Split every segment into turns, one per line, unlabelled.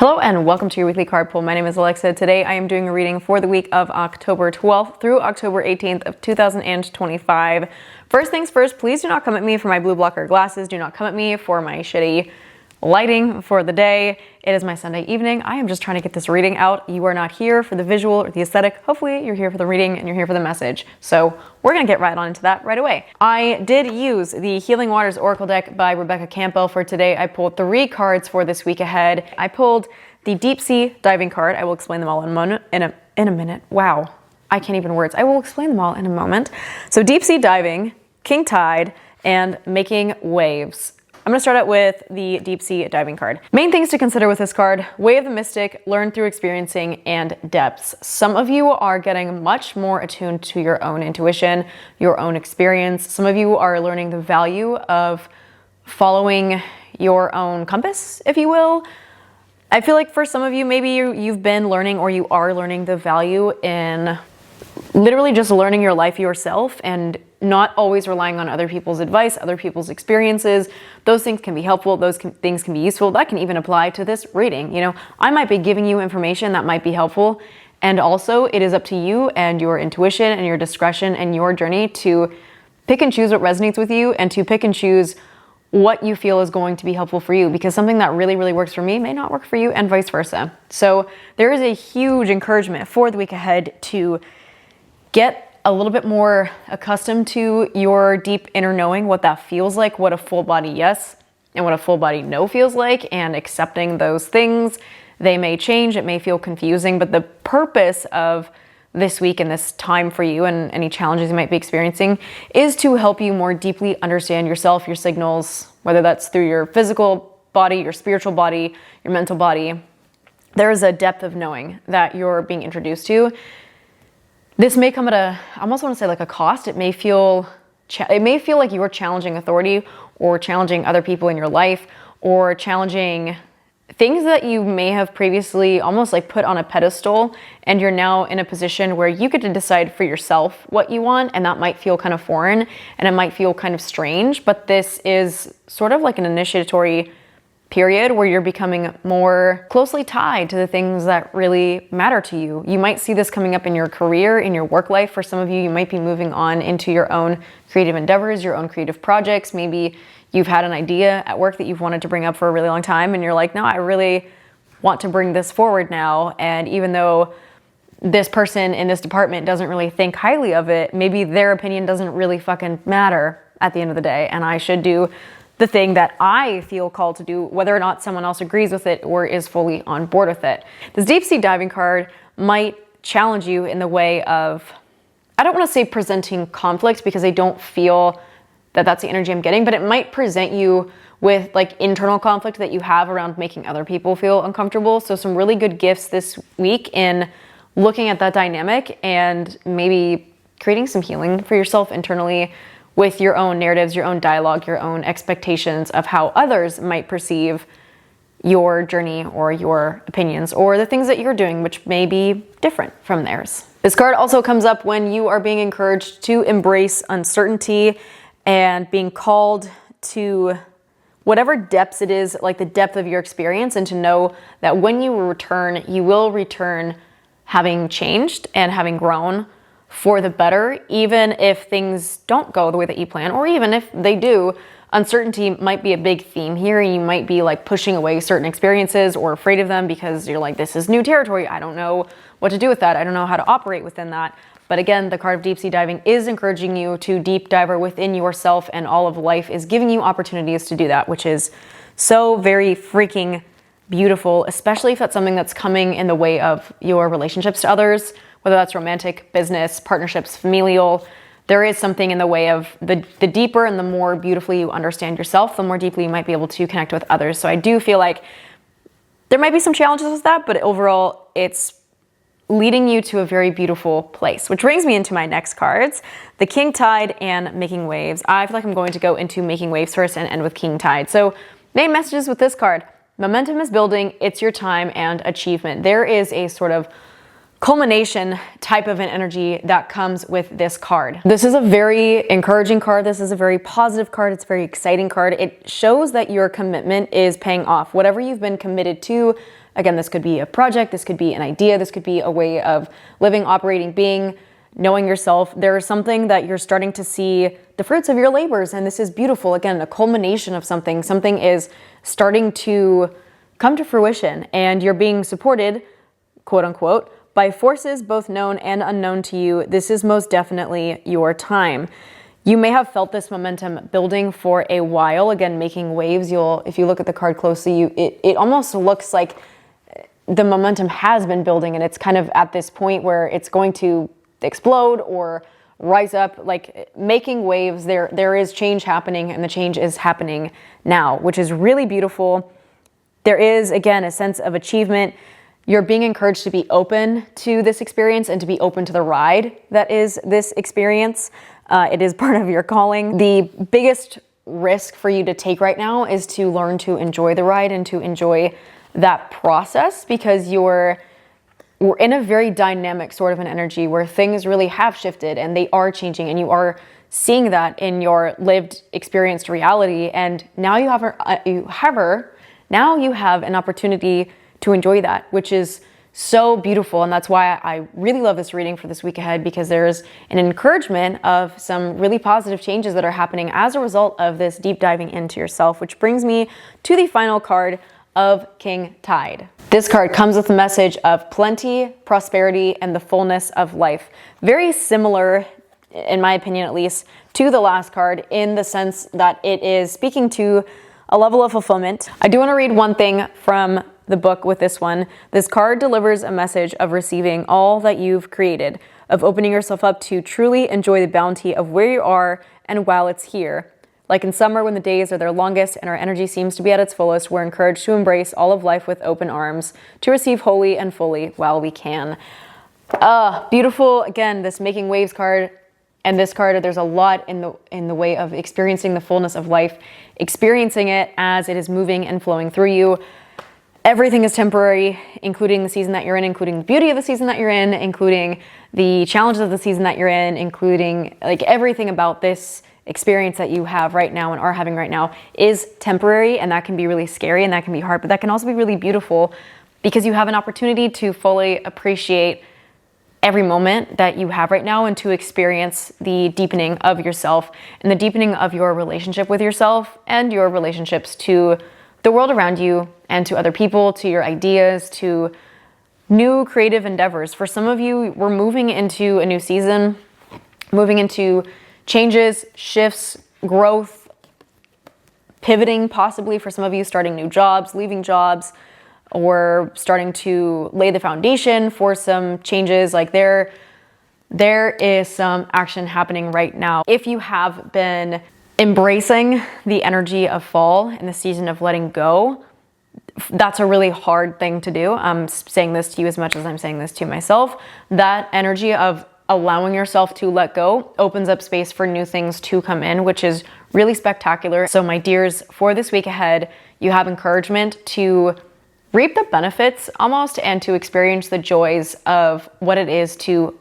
Hello and welcome to your weekly card pull. My name is Alexa. Today I am doing a reading for the week of October 12th through October 18th of 2025. First things first, please do not come at me for my blue blocker glasses. Do not come at me for my shitty lighting for the day. It is my Sunday evening. I am just trying to get this reading out. You are not here for the visual or the aesthetic. Hopefully you're here for the reading and you're here for the message. So we're gonna get right on into that right away. I did use the Healing Waters Oracle deck by Rebecca Campbell for today. I pulled 3 cards for this week ahead. I pulled the Deep Sea Diving card. I will explain them all in a minute. Wow, I can't even words. I will explain them all in a moment. So Deep Sea Diving, King Tide, and Making Waves. I'm going to start out with the Deep Sea Diving card. Main things to consider with this card: Way of the Mystic, learn through experiencing, and depths. Some of you are getting much more attuned to your own intuition, your own experience. Some of you are learning the value of following your own compass, if you will. I feel like for some of you, maybe you've been learning or you are learning the value in literally just learning your life yourself and not always relying on other people's advice, other people's experiences. Those things can be helpful. Things can be useful. That can even apply to this reading. You know, I might be giving you information that might be helpful. And also it is up to you and your intuition and your discretion and your journey to pick and choose what resonates with you and to pick and choose what you feel is going to be helpful for you, because something that really, really works for me may not work for you and vice versa. So there is a huge encouragement for the week ahead to get a little bit more accustomed to your deep inner knowing, what that feels like, what a full body yes and what a full body no feels like, and accepting those things. They may change, it may feel confusing, but the purpose of this week and this time for you and any challenges you might be experiencing is to help you more deeply understand yourself, your signals, whether that's through your physical body, your spiritual body, your mental body. There is a depth of knowing that you're being introduced to. This may come at I almost want to say like a cost. It may feel like you are challenging authority or challenging other people in your life or challenging things that you may have previously almost like put on a pedestal, and you're now in a position where you get to decide for yourself what you want, and that might feel kind of foreign and it might feel kind of strange, but this is sort of like an initiatory period where you're becoming more closely tied to the things that really matter to you. You might see this coming up in your career, in your work life. For some of you, you might be moving on into your own creative endeavors, your own creative projects. Maybe you've had an idea at work that you've wanted to bring up for a really long time, and you're like, no, I really want to bring this forward now. And even though this person in this department doesn't really think highly of it, maybe their opinion doesn't really fucking matter at the end of the day, and I should do the thing that I feel called to do, whether or not someone else agrees with it or is fully on board with it. This Deep Sea Diving card might challenge you in the way of, I don't want to say presenting conflict, because I don't feel that that's the energy I'm getting, but it might present you with like internal conflict that you have around making other people feel uncomfortable. So some really good gifts this week in looking at that dynamic and maybe creating some healing for yourself internally with your own narratives, your own dialogue, your own expectations of how others might perceive your journey or your opinions or the things that you're doing, which may be different from theirs. This card also comes up when you are being encouraged to embrace uncertainty and being called to whatever depths it is, like the depth of your experience, and to know that when you return, you will return having changed and having grown for the better, even if things don't go the way that you plan, or even if they do. Uncertainty might be a big theme here, and you might be like pushing away certain experiences or afraid of them because you're like, this is new territory. I don't know what to do with that. I don't know how to operate within that. But again, the card of Deep Sea Diving is encouraging you to deep dive within yourself, and all of life is giving you opportunities to do that, which is so very freaking beautiful, especially if that's something that's coming in the way of your relationships to others, whether that's romantic, business, partnerships, familial. There is something in the way of the deeper and the more beautifully you understand yourself, the more deeply you might be able to connect with others. So I do feel like there might be some challenges with that, but overall it's leading you to a very beautiful place, which brings me into my next cards, the King Tide and Making Waves. I feel like I'm going to go into Making Waves first and end with King Tide. So main messages with this card: momentum is building, it's your time, and achievement. There is a sort of culmination type of an energy that comes with this card. This is a very encouraging card. This is a very positive card. It's a very exciting card. It shows that your commitment is paying off. Whatever you've been committed to, Again, this could be a project, this could be an idea, this could be a way of living, operating, being, knowing yourself. There is something that you're starting to see the fruits of your labors, and this is beautiful. Again, a culmination of something. Something is starting to come to fruition, and you're being supported, quote unquote, by forces both known and unknown to you. This is most definitely your time. You may have felt this momentum building for a while, again, making waves. If you look at the card closely, it almost looks like the momentum has been building, and it's kind of at this point where it's going to explode or rise up, like making waves. There is change happening, and the change is happening now, which is really beautiful. There is, again, a sense of achievement. You're being encouraged to be open to this experience and to be open to the ride that is this experience. It is part of your calling. The biggest risk for you to take right now is to learn to enjoy the ride and to enjoy that process, because we're in a very dynamic sort of an energy where things really have shifted and they are changing, and you are seeing that in your lived experienced reality. And now you have an opportunity to enjoy that, which is so beautiful. And that's why I really love this reading for this week ahead, because there's an encouragement of some really positive changes that are happening as a result of this deep diving into yourself, which brings me to the final card of King Tide. This card comes with a message of plenty, prosperity, and the fullness of life. Very similar, in my opinion at least, to the last card, in the sense that it is speaking to a level of fulfillment. I do want to read one thing from the book with this one. This card delivers a message of receiving all that you've created, of opening yourself up to truly enjoy the bounty of where you are and while it's here. Like in summer when the days are their longest and our energy seems to be at its fullest, we're encouraged to embrace all of life with open arms, to receive wholly and fully while we can. Beautiful. Again, this making waves card and this card, there's a lot in the way of experiencing the fullness of life, experiencing it as it is moving and flowing through you. Everything is temporary, including the season that you're in, including the beauty of the season that you're in, including the challenges of the season that you're in, including like everything about this experience that you have right now and are having right now is temporary, and that can be really scary and that can be hard, but that can also be really beautiful, because you have an opportunity to fully appreciate every moment that you have right now and to experience the deepening of yourself and the deepening of your relationship with yourself and your relationships to the world around you and to other people, to your ideas, to new creative endeavors. For some of you, we're moving into a new season, moving into changes, shifts, growth, pivoting possibly. For some of you, starting new jobs, leaving jobs, or starting to lay the foundation for some changes. Like there is some action happening right now. If you have been embracing the energy of fall and the season of letting go, that's a really hard thing to do. I'm saying this to you as much as I'm saying this to myself. That energy of allowing yourself to let go opens up space for new things to come in, which is really spectacular. So my dears, for this week ahead, you have encouragement to reap the benefits almost and to experience the joys of what it is to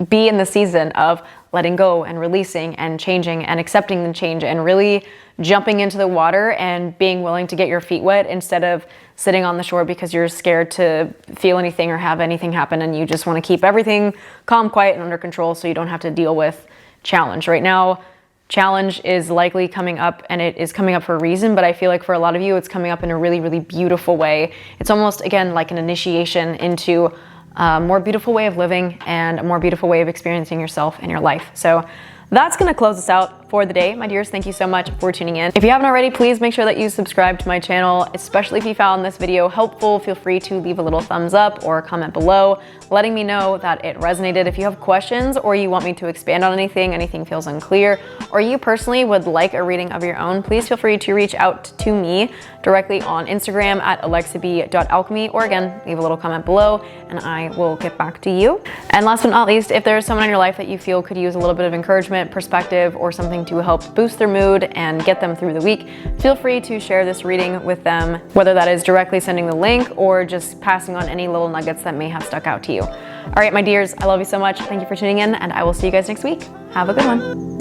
be in the season of letting go and releasing and changing and accepting the change and really jumping into the water and being willing to get your feet wet instead of sitting on the shore because you're scared to feel anything or have anything happen, and you just want to keep everything calm, quiet, and under control so you don't have to deal with challenge. Right now, challenge is likely coming up, and it is coming up for a reason, but I feel like for a lot of you, it's coming up in a really, really beautiful way. It's almost, again, like an initiation into a more beautiful way of living and a more beautiful way of experiencing yourself and your life. So that's going to close us out for the day. My dears, thank you so much for tuning in. If you haven't already, please make sure that you subscribe to my channel, especially if you found this video helpful. Feel free to leave a little thumbs up or a comment below, letting me know that it resonated. If you have questions or you want me to expand on anything feels unclear, or you personally would like a reading of your own, please feel free to reach out to me directly on Instagram at alexab.alchemy, or again, leave a little comment below and I will get back to you. And last but not least, if there's someone in your life that you feel could use a little bit of encouragement, perspective, or something to help boost their mood and get them through the week, feel free to share this reading with them, whether that is directly sending the link or just passing on any little nuggets that may have stuck out to you. All right, my dears, I love you so much. Thank you for tuning in, and I will see you guys next week. Have a good one.